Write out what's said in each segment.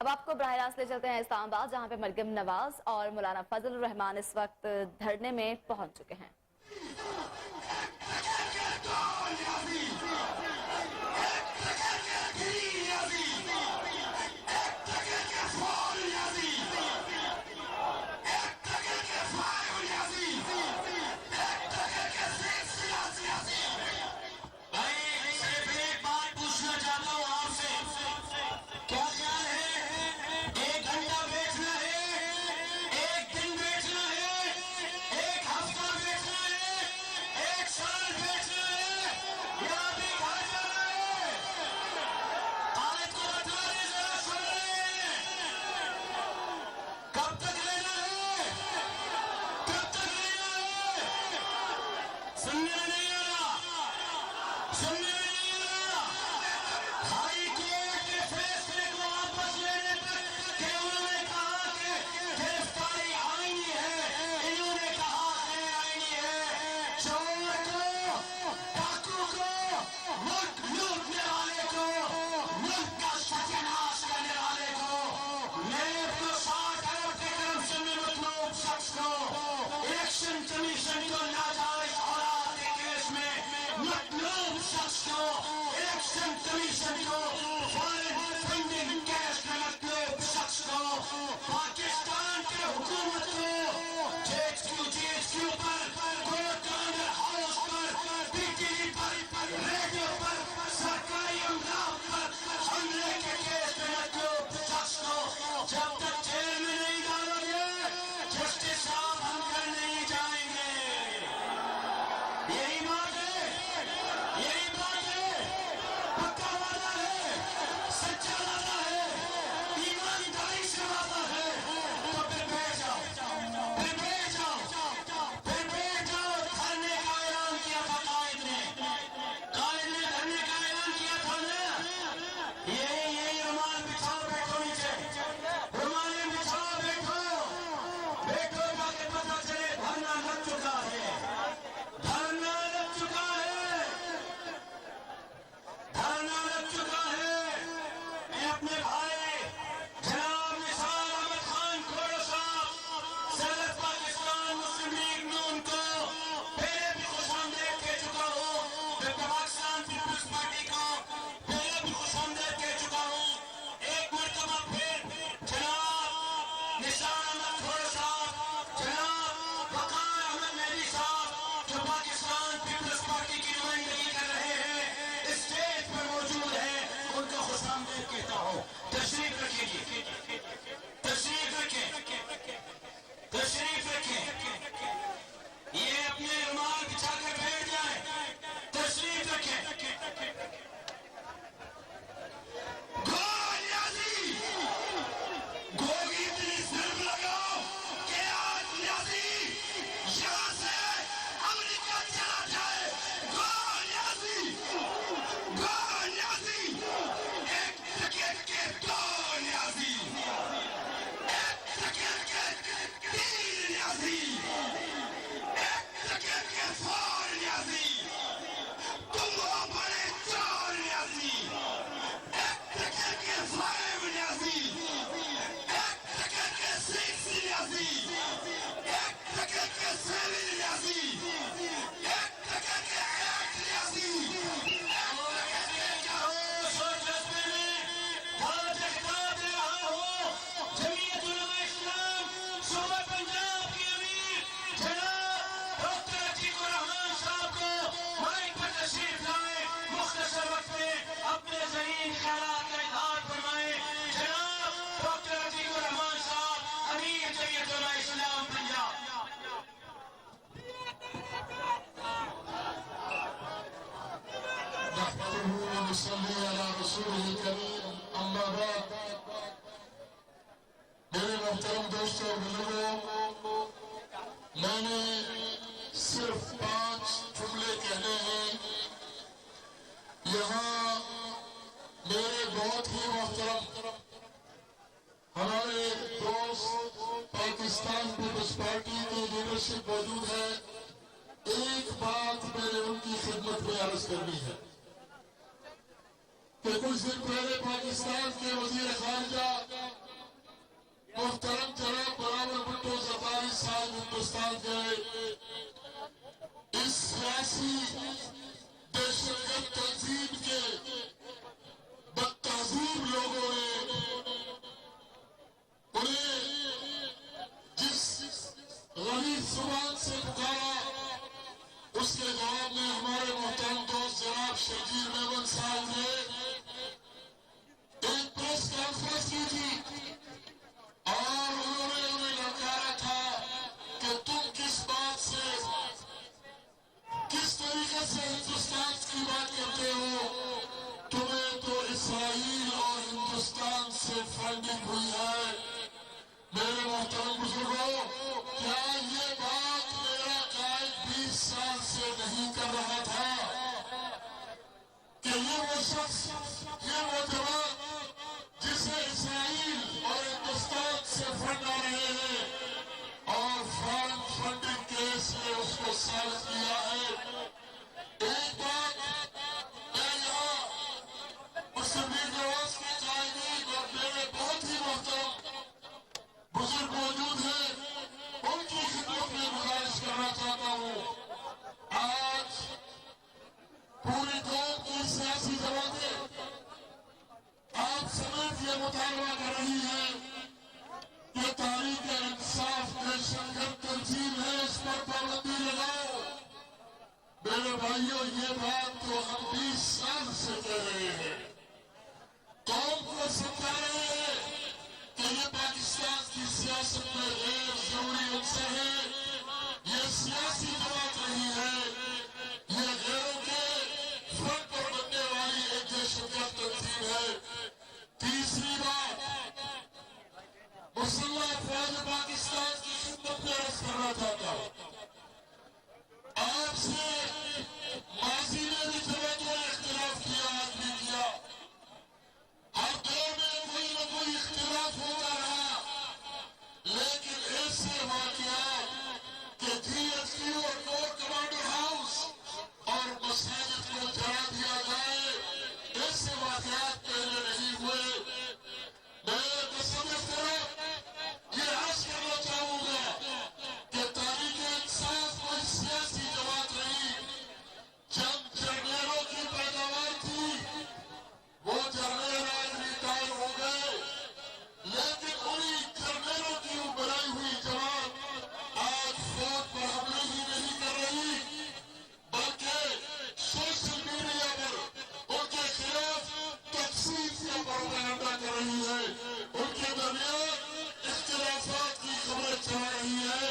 اب آپ کو براہ راست لے چلتے ہیں اسلام آباد، جہاں پہ مریم نواز اور مولانا فضل الرحمان اس وقت دھرنے میں پہنچ چکے ہیں۔ پاکستان کی حکومت کو جیچ کیو پر گولکنڈر ہاؤس پر پی ٹی وی پر ریڈیو پر سرکاری املاک پر حملے کے کیس میں مطلوب شخص کو جب تک جیل میں نہیں ڈالو گے جسٹس صاحب ہم کر نہیں جائیں گے۔ یہی بات ہے، یہی بات ہے، پکا وعدہ ہے، سچا وعدہ ہے، ایمانداری سے وعدہ ہے، تو پھر بیٹھ جاؤ، پھر بیٹھ جاؤ، پھر بیٹھ جاؤ۔ دھرنے کا اعلان کیا تھا قائد نے دھرنے کا اعلان کیا تھا نا، یہی رومال بچھاؤ، بیٹھو نیچے، رومالیں بچھاؤ، بیٹھو تاکہ پتہ چلے دھرنا لگ چکا ہے، دھرنا لگ چکا ہے، دھرنا لگ چکا ہے۔ میں اپنے بھائی جناب نثار احمد خان کھوڑو صاحب صدر پاکستان مسلم لیگ نون کو پہلے بھی خوش آمدید کہہ چکا ہوں، جبکہ پاکستان پیپلز پارٹی کو پہلے بھی خوش آمدید کہہ چکا ہوں۔ ایک مرتبہ پھر جناب نثار احمد کھوڑو صاحب، جناب وقار احمد مہدی صاحب جو پاکستان پیپلز پارٹی کی نمائندگی کر رہے ہیں، اسٹیج پر موجود ہیں، ان کو خوش آمدید کہتا ہوں۔ تشریف رکھیں جی، تشریف رکھیں، تشریف رکھیں، یہ اپنے رومال بچھا کر بیٹھ جائیں، تشریف رکھیں۔ گو نیازی، گو کی اتنی ضرب لگاؤ کہ آج نیازی یہاں سے امریکہ چلا جائے۔ گو نیازی، گو نیازی، ایک ٹکٹ کے دو نیازی، ایک ٹکٹ کے تین نیازی، ایک ٹکٹ کے فور نیازی، تم ہو بڑے چور نیازی، ایک ٹکٹ کے فائیو نیازی، ایک ٹکٹ کے سکس نیازی، ایک ٹکٹ کے سیون نیازی، ایک ٹکٹ کے ایٹ نیازی، ایک ٹکٹ کے چاہو سوچ رسمے میں بھارت اختاب دے رہا ہوں۔ جمعیت علماء اسلام صوبہ پنجاب کی امیر جناب ڈاکٹر عتیق الرحمان صاحب کو مائک پر تشریف لائے، مختصر وقت میں اپنے ذہین خیالات کا اظہار فرمائے۔ جناب ڈاکٹر عتیق الرحمان صاحب، امیر جمعیت علماء اسلام پنجاب۔ نحمده ونصلي على رسوله الكريم اما بعد۔ میرے محترم دوستوں اور بزرگوں، میں نے صرف 5 جملے کہنے ہیں۔ یہاں میرے بہت ہی محترم ہمارے دوست پاکستان پیپلز پارٹی کی لیڈرشپ موجود ہے۔ ایک بات میں نے ان کی خدمت میں عرض کرنی ہے کہ کچھ دن پہلے پاکستان کے وزیر خارجہ ہندوستان گئے اس سیاسی دہشت گرد تنظیم کے بدتہذیب لوگوں نے انہیں جس غریب زبان سے پکارا اس کے جواب میں ہمارے محترم دوست جناب شرجیل میمن صاحب نے ایک پریس کانفرنس کی تھی اور انہوں نے انہیں للکارا تھا کہ تم کس بات سے کس طریقے سے ہندوستان کی بات کرتے ہو تمہیں تو اسرائیل اور ہندوستان سے فنڈنگ ہوئی ہے میرے محترم بزرگوں کیا یہ بات میرا قائد 20 سال سے نہیں کر رہا تھا کہ یہ وہ شخص یہ وہ جوان جسے اسرائیل اور ہندوستان سے فنڈ آ رہے ہیں اور فارن فنڈنگ کیس نے اس کو ثابت کیا ہے ایک بات میں یہاں مسلم لیگ نواز کے قائدین اور میرے بہت ہی محترم بزرگ موجود ہیں ان کی خدمت میں گزارش کرنا چاہتا ہوں آج پوری قوم کی سیاسی جماعتیں آپ سمیت یہ مطالبہ کر رہی ہیں کہ تحریک انصاف دہشت گرد تنظیم ہے اس پر پابندی لگاؤ میرے بھائیوں یہ بات تو ہم 20 سال سے کہہ رہے ہیں قوم کو سمجھا رہے ہیں کہ یہ پاکستان کی سیاست میں غیر ضروری عنصر ہے یہ سیاسی جماعت نہیں ہے یہ غیروں کے فرق پر بننے والی ایک دہشت گرد تنظیم ہے تیسری بات مسلح افواج پاکستان کی خدمت میں عرض کرنا چاہتا ہوں آپ سے ماضی میں بھی جماعتوں نے اختلاف کیا آج بھی کیا ہر دور میں کوئی نہ کوئی اختلاف ہوتا رہا لیکن ایسے واقعات کہ جی ایس کیو اور کور کمانڈر ہاؤس اور مساجد کو جلا دیا جائے ایسے واقعات پہلے نہیں ہوئے میں تصور کرو یہ عرض کرنا چاہوں گا کہ تحریک انصاف کوئی سیاسی جماعت نہیں چند جرنیلوں کی پیداوار تھی وہ جرنیل آج ریٹائر ہو گئے لیکن انہی جرنیلوں کی بنائی ہوئی جماعت آج فوج پر حملے ہی نہیں کر رہی بلکہ سوشل میڈیا پر ان کے خلاف تقسیم کا پروپیگنڈا کر رہی ہے ان کے درمیان اختلافات کی خبریں چلا رہی ہے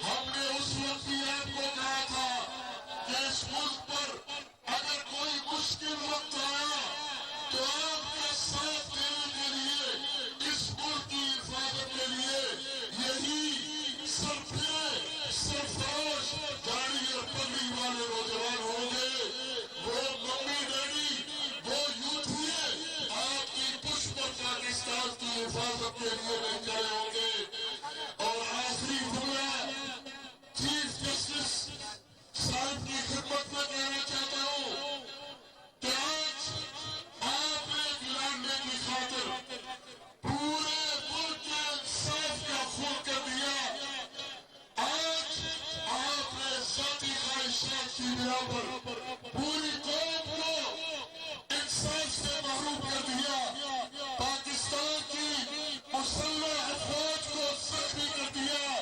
ہم نے اس وقت بھی آپ کو کہا تھا کہ اس ملک پر اگر کوئی مشکل وقت آیا تو آپ کا ساتھ دینے کے لیے اس ملک کی حفاظت کے لیے یہی سرفروش گاڑی اور پگڑی والے نوجوان ہوں گے وہ ممی ڈیڈی وہ یوتھ ہی آپ کی پش پر پاکستان کی حفاظت کے لیے نہیں کھڑے ہوں گے اور آخری جملہ چیف جسٹس صاحب کی خدمت میں کہنا چاہتا ہوں کہ آج آپ نے لڑنے کی خاطر پورے ملک کے انصاف کا خون کر دیا آج آپ نے ذاتی خواہشات کی بنا پر پوری قوم کو انصاف سے محروم کر دیا پاکستان کی مسلح افواج کو زخمی کر دیا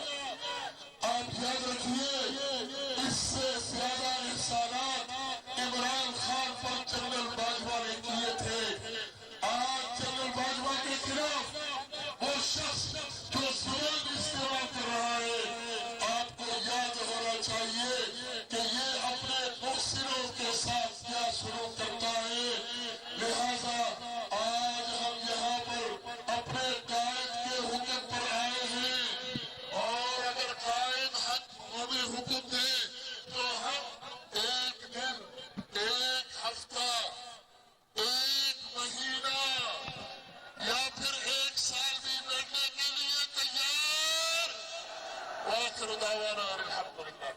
آپ یاد رکھیے اس سے زیادہ احسانات عمران خان پر جنرل باجوہ نے کیے تھے آج جنرل باجوہ کے خلاف وہ شخص جو ظلم استعمال کر رہا ہے آپ کو یاد ہونا چاہیے کہ یہ اپنے محسنوں کے ساتھ کیا سلوک کرتا ہے لہذا آج ہم یہاں پر اپنے قائد کے حکم پر آئے ہیں اور اگر قائد ہمیں حکم دے تو ہم ایک دن ایک ہفتہ ایک مہینہ یا پھر ایک سال بھی لڑنے کے لیے تیار وآخر دعوانا الحمدللہ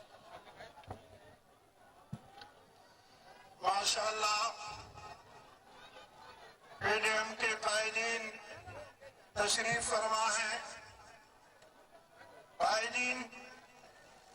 ماشاءاللہ پی ڈی ایم کے قائدین تشریف فرما ہیں قائدین